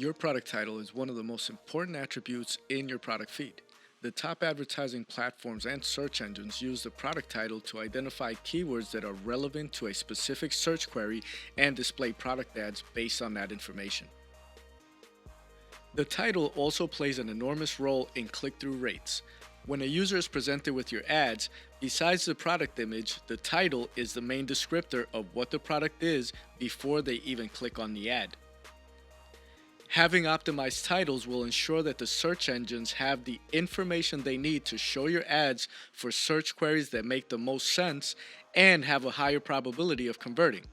Your product title is one of the most important attributes in your product feed. The top advertising platforms and search engines use the product title to identify keywords that are relevant to a specific search query and display product ads based on that information. The title also plays an enormous role in click-through rates. When a user is presented with your ads, besides the product image, the title is the main descriptor of what the product is before they even click on the ad. Having optimized titles will ensure that the search engines have the information they need to show your ads for search queries that make the most sense and have a higher probability of converting.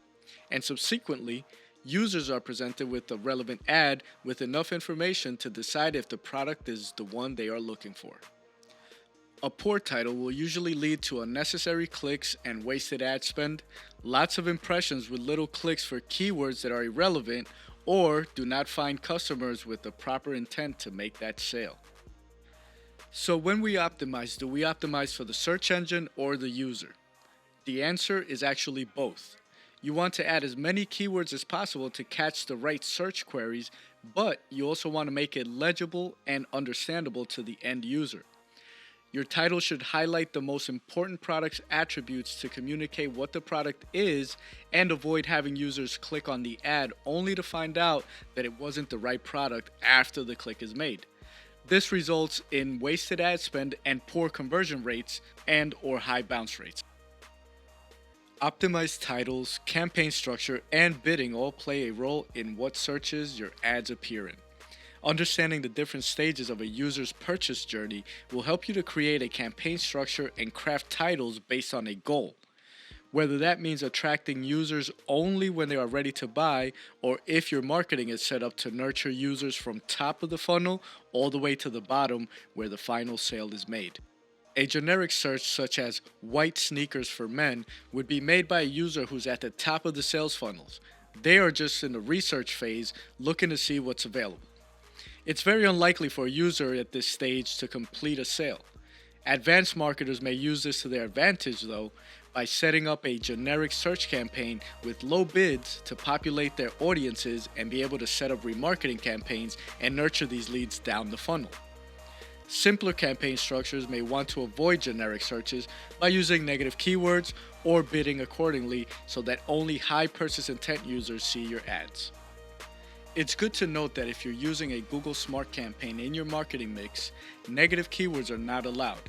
And subsequently, users are presented with a relevant ad with enough information to decide if the product is the one they are looking for. A poor title will usually lead to unnecessary clicks and wasted ad spend, lots of impressions with little clicks for keywords that are irrelevant, or do not find customers with the proper intent to make that sale. So when we optimize, do we optimize for the search engine or the user? The answer is actually both. You want to add as many keywords as possible to catch the right search queries, but you also want to make it legible and understandable to the end user. Your title should highlight the most important product's attributes to communicate what the product is and avoid having users click on the ad only to find out that it wasn't the right product after the click is made. This results in wasted ad spend and poor conversion rates and/or high bounce rates. Optimized titles, campaign structure, and bidding all play a role in what searches your ads appear in. Understanding the different stages of a user's purchase journey will help you to create a campaign structure and craft titles based on a goal. Whether that means attracting users only when they are ready to buy, or if your marketing is set up to nurture users from top of the funnel all the way to the bottom where the final sale is made. A generic search such as white sneakers for men would be made by a user who's at the top of the sales funnels. They are just in the research phase looking to see what's available. It's very unlikely for a user at this stage to complete a sale. Advanced marketers may use this to their advantage, though, by setting up a generic search campaign with low bids to populate their audiences and be able to set up remarketing campaigns and nurture these leads down the funnel. Simpler campaign structures may want to avoid generic searches by using negative keywords or bidding accordingly so that only high purchase intent users see your ads. It's good to note that if you're using a Google Smart campaign in your marketing mix, negative keywords are not allowed.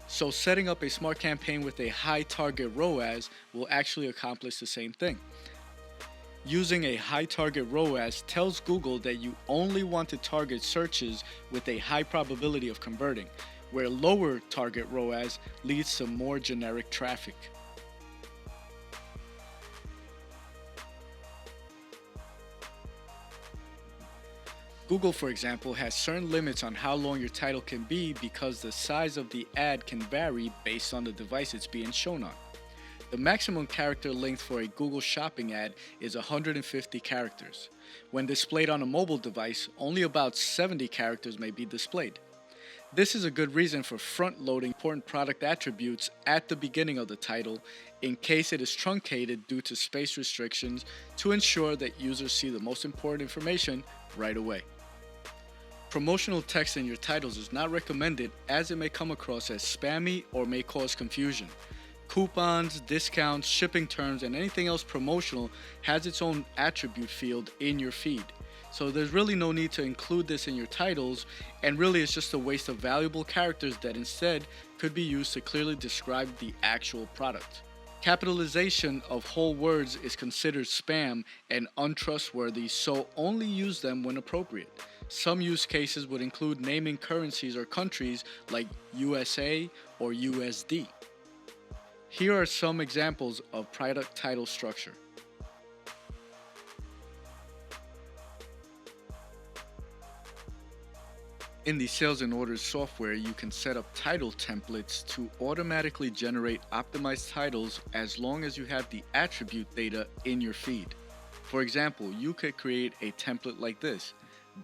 So setting up a smart campaign with a high target ROAS will actually accomplish the same thing. Using a high target ROAS tells Google that you only want to target searches with a high probability of converting, where lower target ROAS leads to more generic traffic. Google, for example, has certain limits on how long your title can be because the size of the ad can vary based on the device it's being shown on. The maximum character length for a Google Shopping ad is 150 characters. When displayed on a mobile device, only about 70 characters may be displayed. This is a good reason for front-loading important product attributes at the beginning of the title in case it is truncated due to space restrictions to ensure that users see the most important information right away. Promotional text in your titles is not recommended as it may come across as spammy or may cause confusion. Coupons, discounts, shipping terms, and anything else promotional has its own attribute field in your feed. So there's really no need to include this in your titles, and really it's just a waste of valuable characters that instead could be used to clearly describe the actual product. Capitalization of whole words is considered spam and untrustworthy, so only use them when appropriate. Some use cases would include naming currencies or countries like USA or USD. Here are some examples of product title structure. In the Sales and Orders software, you can set up title templates to automatically generate optimized titles as long as you have the attribute data in your feed. For example, you could create a template like this: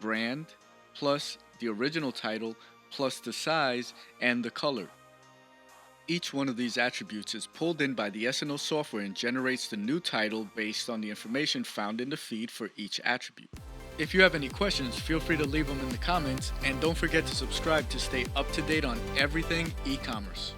brand plus the original title plus the size and the color. Each one of these attributes is pulled in by the S&O software and generates the new title based on the information found in the feed for each attribute. If you have any questions, feel free to leave them in the comments, and don't forget to subscribe to stay up to date on everything e-commerce.